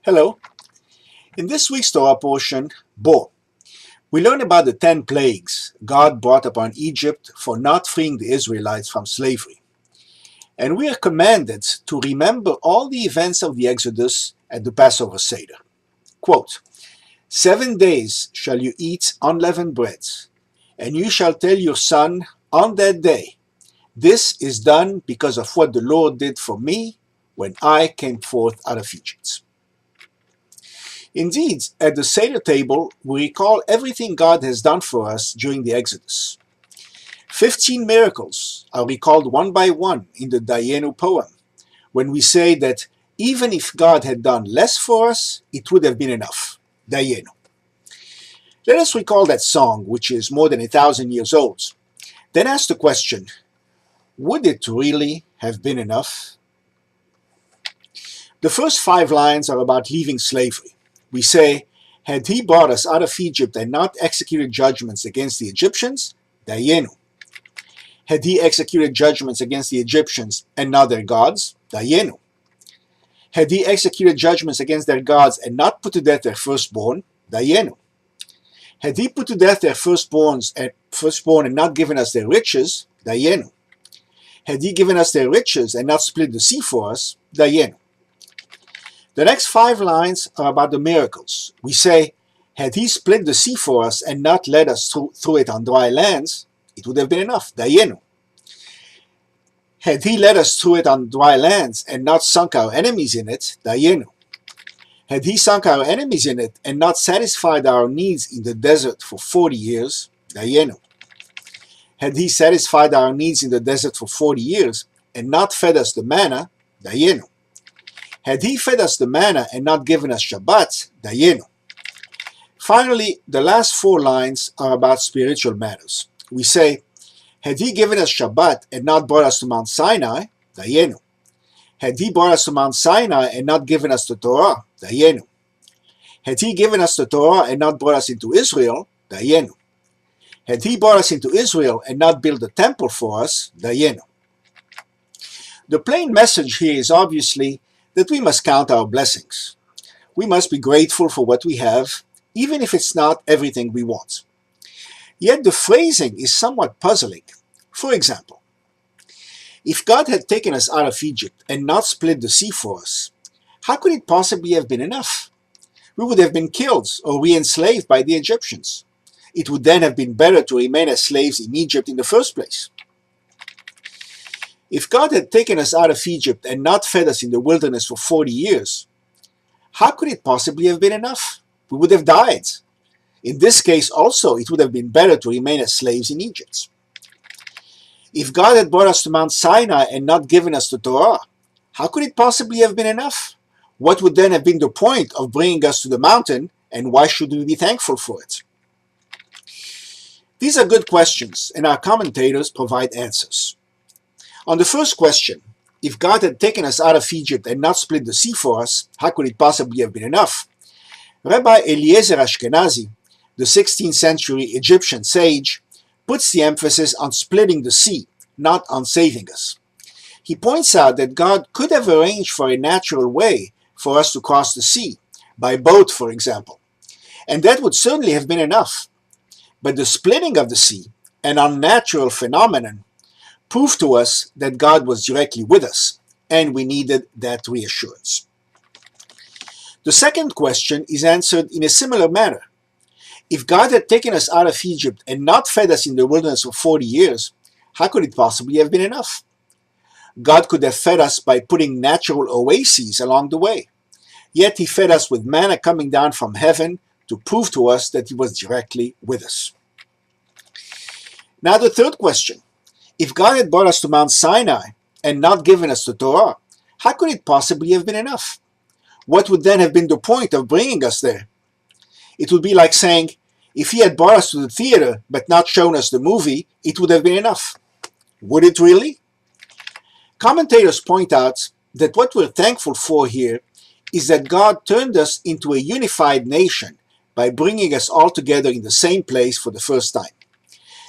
Hello. In this week's Torah portion, Bo, we learn about the 10 plagues God brought upon Egypt for not freeing the Israelites from slavery. And we are commanded to remember all the events of the Exodus at the Passover seder. Quote, 7 days shall you eat unleavened bread, and you shall tell your son on that day, this is done because of what the Lord did for me when I came forth out of Egypt. Indeed, at the Seder table, we recall everything God has done for us during the Exodus. 15 miracles are recalled one by one in the Dayyenu poem, when we say that even if God had done less for us, it would have been enough. Dayyenu. Let us recall that song, which is more than 1,000 years old. Then ask the question, would it really have been enough? The first 5 lines are about leaving slavery. We say, had he brought us out of Egypt and not executed judgments against the Egyptians, Dayyenu. Had he executed judgments against the Egyptians and not their gods, Dayyenu. Had he executed judgments against their gods and not put to death their firstborn, Dayyenu. Had he put to death their firstborn and not given us their riches, Dayyenu. Had he given us their riches and not split the sea for us, Dayyenu. The next 5 lines are about the miracles. We say, had he split the sea for us and not led us through it on dry lands, it would have been enough, Dayyenu. Had he led us through it on dry lands and not sunk our enemies in it, Dayyenu. Had he sunk our enemies in it and not satisfied our needs in the desert for 40 years, Dayyenu. Had he satisfied our needs in the desert for 40 years and not fed us the manna, Dayyenu. Had he fed us the manna and not given us Shabbat, Dayyenu. Finally, the last 4 lines are about spiritual matters. We say, had he given us Shabbat and not brought us to Mount Sinai, Dayyenu. Had he brought us to Mount Sinai and not given us the Torah, Dayyenu. Had he given us the Torah and not brought us into Israel, Dayyenu. Had he brought us into Israel and not built a temple for us, Dayyenu. The plain message here is obviously that we must count our blessings. We must be grateful for what we have, even if it's not everything we want. Yet the phrasing is somewhat puzzling. For example, if God had taken us out of Egypt and not split the sea for us, how could it possibly have been enough? We would have been killed or reenslaved by the Egyptians. It would then have been better to remain as slaves in Egypt in the first place. If God had taken us out of Egypt and not fed us in the wilderness for 40 years, how could it possibly have been enough? We would have died. In this case also, it would have been better to remain as slaves in Egypt. If God had brought us to Mount Sinai and not given us the Torah, how could it possibly have been enough? What would then have been the point of bringing us to the mountain, and why should we be thankful for it? These are good questions, and our commentators provide answers. On the first question, if God had taken us out of Egypt and not split the sea for us, how could it possibly have been enough? Rabbi Eliezer Ashkenazi, the 16th century Egyptian sage, puts the emphasis on splitting the sea, not on saving us. He points out that God could have arranged for a natural way for us to cross the sea, by boat for example, and that would certainly have been enough. But the splitting of the sea, an unnatural phenomenon, proved to us that God was directly with us, and we needed that reassurance. The second question is answered in a similar manner. If God had taken us out of Egypt and not fed us in the wilderness for 40 years, how could it possibly have been enough? God could have fed us by putting natural oases along the way. Yet he fed us with manna coming down from heaven to prove to us that he was directly with us. Now the third question. If God had brought us to Mount Sinai and not given us the Torah, how could it possibly have been enough? What would then have been the point of bringing us there? It would be like saying, if he had brought us to the theater but not shown us the movie, it would have been enough. Would it really? Commentators point out that what we're thankful for here is that God turned us into a unified nation by bringing us all together in the same place for the first time.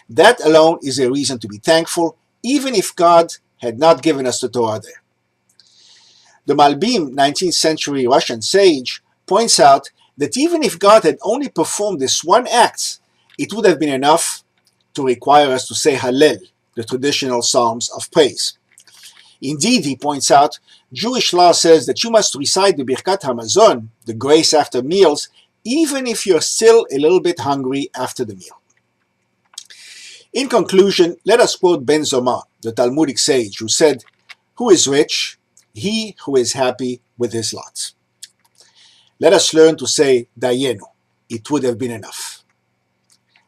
That alone is a reason to be thankful, even if God had not given us the Torah there. The Malbim, 19th century Russian sage, points out that even if God had only performed this one act, it would have been enough to require us to say Hallel, the traditional psalms of praise. Indeed, he points out, Jewish law says that you must recite the Birkat Hamazon, the grace after meals, even if you're still a little bit hungry after the meal. In conclusion, let us quote Ben Zoma, the Talmudic sage, who said, "Who is rich? He who is happy with his lot." Let us learn to say, Dayyenu, it would have been enough.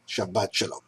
Shabbat Shalom.